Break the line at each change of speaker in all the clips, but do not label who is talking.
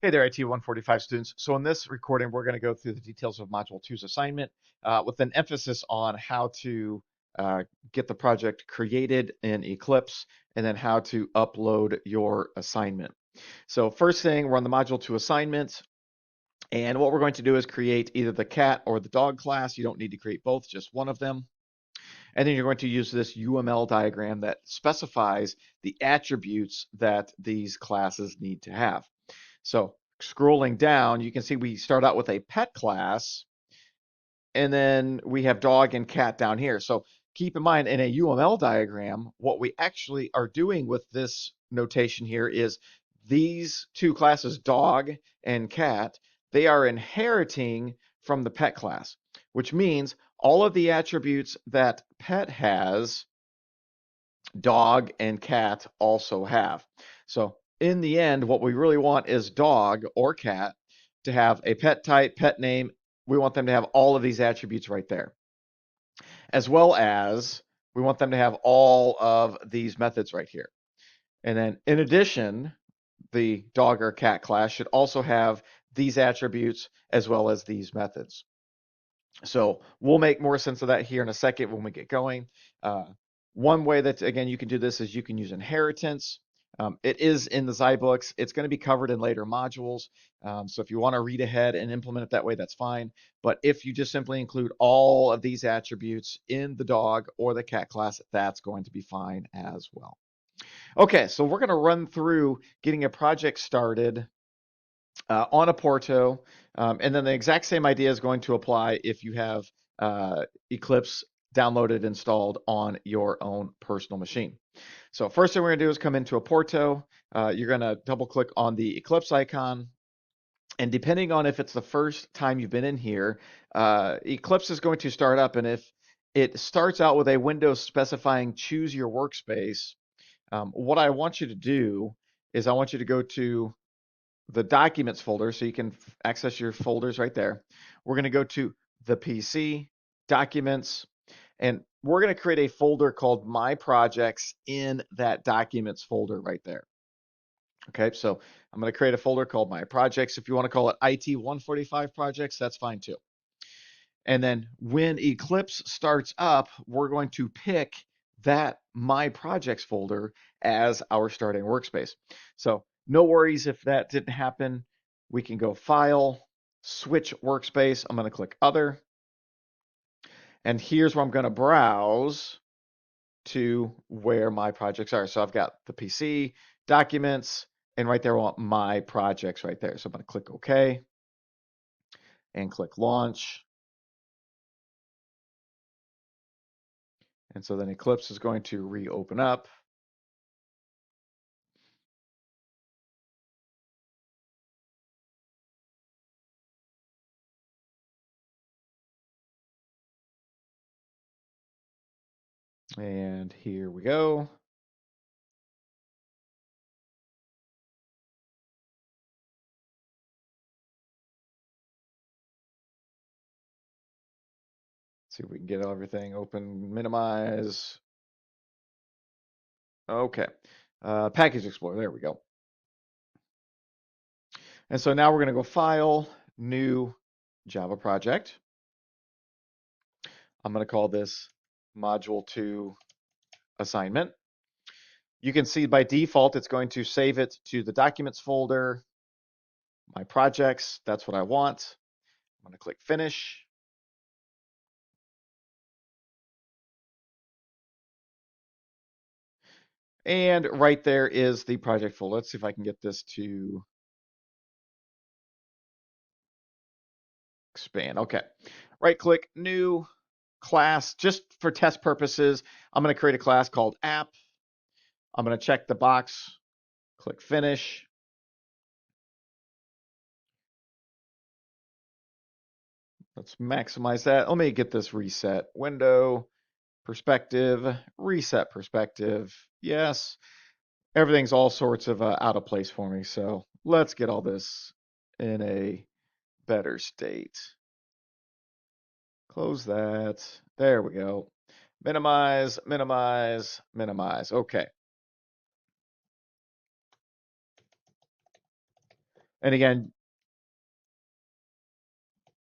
Hey there, IT 145 students. So in this recording, we're going to go through the details of Module 2's assignment with an emphasis on how to get the project created in Eclipse and then how to upload your assignment. So first thing, we're on the Module 2 assignment. And what we're going to do is create either the cat or the dog class. You don't need to create both, just one of them. And then you're going to use this UML diagram that specifies the attributes that these classes need to have. So scrolling down, you can see we start out with a pet class, and then we have dog and cat down here. So keep in mind, in a UML diagram, what we actually are doing with this notation here is these two classes, dog and cat, they are inheriting from the pet class, which means all of the attributes that pet has, dog and cat also have. So in the end, what we really want is dog or cat to have a pet type, pet name. We want them to have all of these attributes right there, as well as we want them to have all of these methods right here. And then in addition, the dog or cat class should also have these attributes as well as these methods. So we'll make more sense of that here in a second when we get going. One way that, again, you can do this is you can use inheritance. It is in the Zybooks. It's going to be covered in later modules. So if you want to read ahead and implement it that way, that's fine. But if you just simply include all of these attributes in the dog or the cat class, that's going to be fine as well. Okay, so we're going to run through getting a project started on a Porto, and then the exact same idea is going to apply if you have Eclipse downloaded, installed on your own personal machine. So first thing we're going to do is come into a Porto. You're going to double click on the Eclipse icon. And depending on if it's the first time you've been in here, Eclipse is going to start up. And if it starts out with a window specifying choose your workspace, what I want you to do is I want you to go to the documents folder so you can access your folders right there. We're going to go to the PC, documents, and we're going to create a folder called My Projects in that documents folder right there. Okay, so I'm going to create a folder called My Projects. If you want to call it IT 145 projects, that's fine too. And then when Eclipse starts up, we're going to pick that My Projects folder as our starting workspace. So no worries if that didn't happen. We can go File, Switch Workspace. I'm going to click Other. And here's where I'm going to browse to where my projects are. So I've got the PC, Documents, and right there I want My Projects right there. So I'm going to click OK and click Launch. And so then Eclipse is going to reopen up. And here we go. See if we can get everything open, minimize. Okay. Package Explorer, there we go. And so now we're going to go File, New Java Project. I'm going to call this Module 2 Assignment. You can see by default, it's going to save it to the Documents folder, My Projects, that's what I want. I'm going to click Finish. And right there is the project folder. Let's see if I can get this to expand. Okay. Right click, new class. Just for test purposes, I'm going to create a class called app. I'm going to check the box, click finish. Let's maximize that. Let me get this reset. Window, perspective, reset perspective. Yes. Everything's all sorts of out of place for me. So let's get all this in a better state. Close that. There we go. Minimize, minimize, minimize. Okay. And again,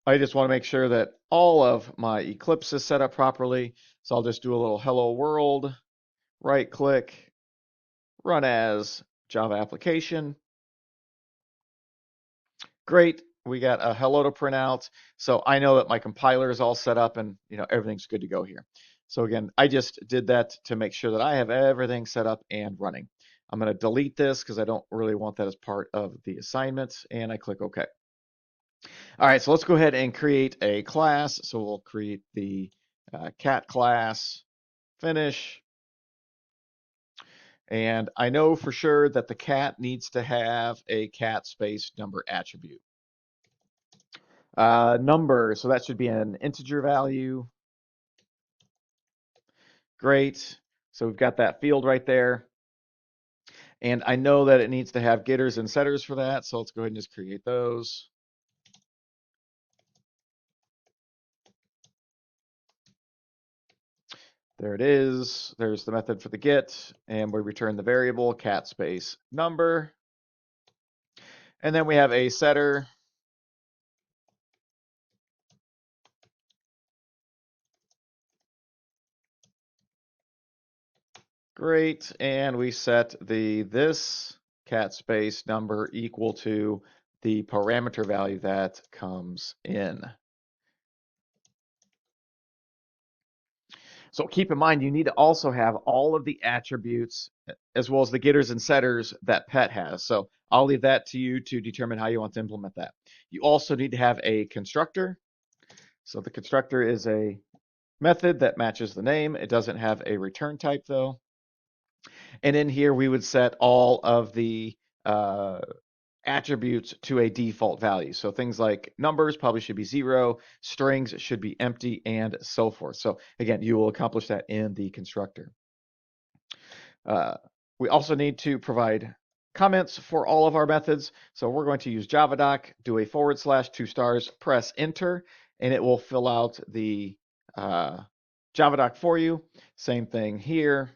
I just want to make sure that all of my Eclipse is set up properly. So I'll just do a little hello world, right click, run as Java application. Great. We got a hello to print out. So I know that my compiler is all set up and everything's good to go here. So again, I just did that to make sure that I have everything set up and running. I'm going to delete this because I don't really want that as part of the assignment, and I click OK. All right, so let's go ahead and create a class. So we'll create the cat class, finish. And I know for sure that the cat needs to have a cat space number attribute. Number, so that should be an integer value. Great. So we've got that field right there. And I know that it needs to have getters and setters for that. So let's go ahead and just create those. There it is. There's the method for the get, and we return the variable cat space number. And then we have a setter. Great. And we set this cat space number equal to the parameter value that comes in. So keep in mind, you need to also have all of the attributes as well as the getters and setters that pet has. So I'll leave that to you to determine how you want to implement that. You also need to have a constructor. So the constructor is a method that matches the name. It doesn't have a return type though. And in here, we would set all of the attributes to a default value. So things like numbers probably should be 0, strings should be empty, and so forth. So again, you will accomplish that in the constructor. We also need to provide comments for all of our methods. So we're going to use javadoc, do a / 2 stars, press enter, and it will fill out the javadoc for you. Same thing here.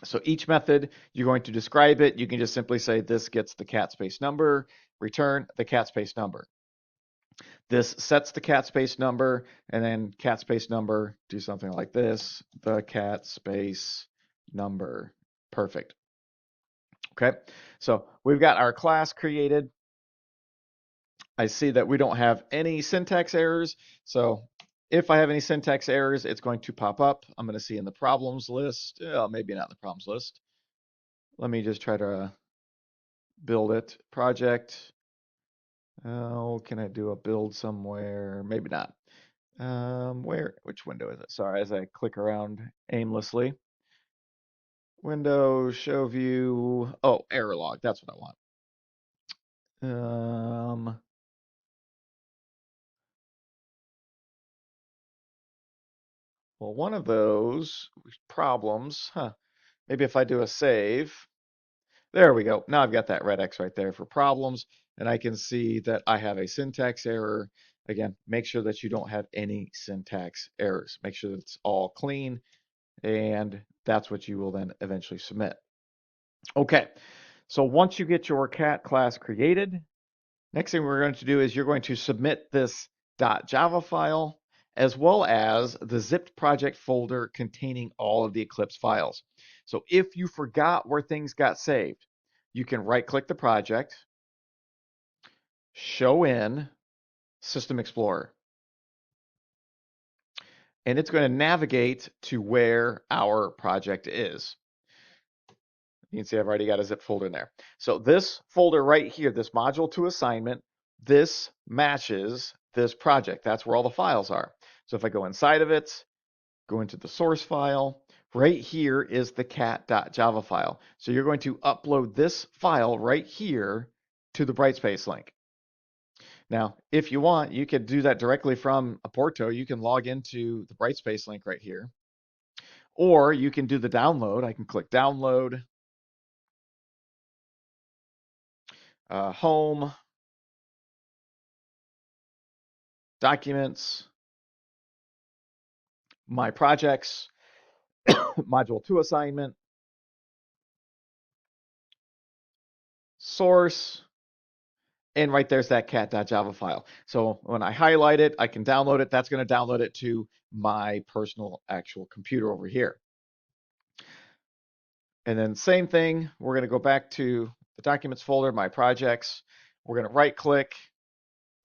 So each method, you're going to describe it. You can just simply say this gets the cat space number, return the cat space number. This sets the cat space number, and then cat space number, do something like this, the cat space number. Perfect. Okay, so we've got our class created. I see that we don't have any syntax errors. So if I have any syntax errors, it's going to pop up. I'm going to see in the problems list. Maybe not the problems list. Let me just try to build it. Project. Oh, can I do a build somewhere? Maybe not. Which window is it? Sorry, as I click around aimlessly. Window, show view. Oh, error log. That's what I want. Well, one of those problems, maybe if I do a save, there we go. Now I've got that red X right there for problems, and I can see that I have a syntax error. Again, make sure that you don't have any syntax errors. Make sure that it's all clean, and that's what you will then eventually submit. Okay, so once you get your cat class created, next thing we're going to do is you're going to submit this .java file as well as the zipped project folder containing all of the Eclipse files. So if you forgot where things got saved, you can right-click the project, show in System Explorer, and it's going to navigate to where our project is. You can see I've already got a zip folder in there. So this folder right here, this module 2 assignment, this matches this project. That's where all the files are. So if I go inside of it, go into the source file, right here is the cat.java file. So you're going to upload this file right here to the Brightspace link. Now, if you want, you could do that directly from Porto. You can log into the Brightspace link right here. Or you can do the download. I can click download, home, documents, my projects, module 2 assignment, source, And right there's that cat.java file. So when I highlight it, I can download it. That's going to download it to my personal actual computer over here. And then same thing, we're going to go back to the documents folder, my projects. We're going to right click,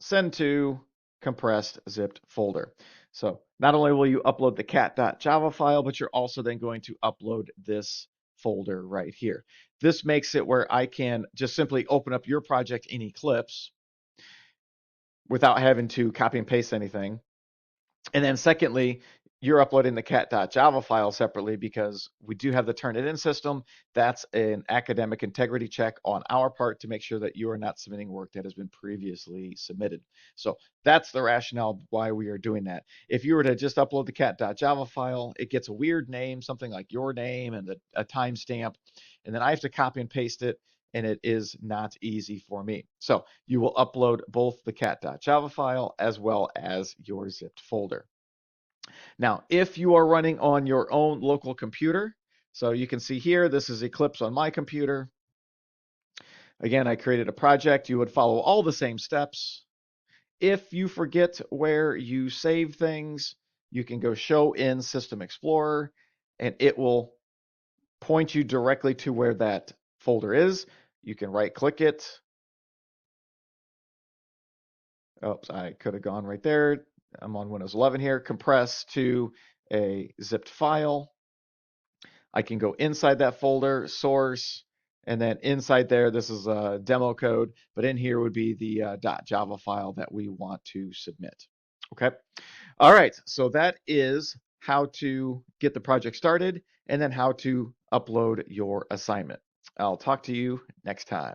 send to compressed zipped folder. So not only will you upload the cat.java file, but you're also then going to upload this folder right here. This makes it where I can just simply open up your project in Eclipse without having to copy and paste anything. And then secondly, you're uploading the cat.java file separately because we do have the Turnitin system. That's an academic integrity check on our part to make sure that you are not submitting work that has been previously submitted. So that's the rationale why we are doing that. If you were to just upload the cat.java file, it gets a weird name, something like your name and a timestamp, and then I have to copy and paste it, and it is not easy for me. So you will upload both the cat.java file as well as your zipped folder. Now, if you are running on your own local computer, so you can see here, this is Eclipse on my computer. Again, I created a project. You would follow all the same steps. If you forget where you save things, you can go Show in System Explorer, and it will point you directly to where that folder is. You can right-click it. Oops, I could have gone right there. I'm on Windows 11 here. Compress to a zipped file. I can go inside that folder, source, and then inside there, this is a demo code, but in here would be the .java file that we want to submit. Okay. All right. So that is how to get the project started and then how to upload your assignment. I'll talk to you next time.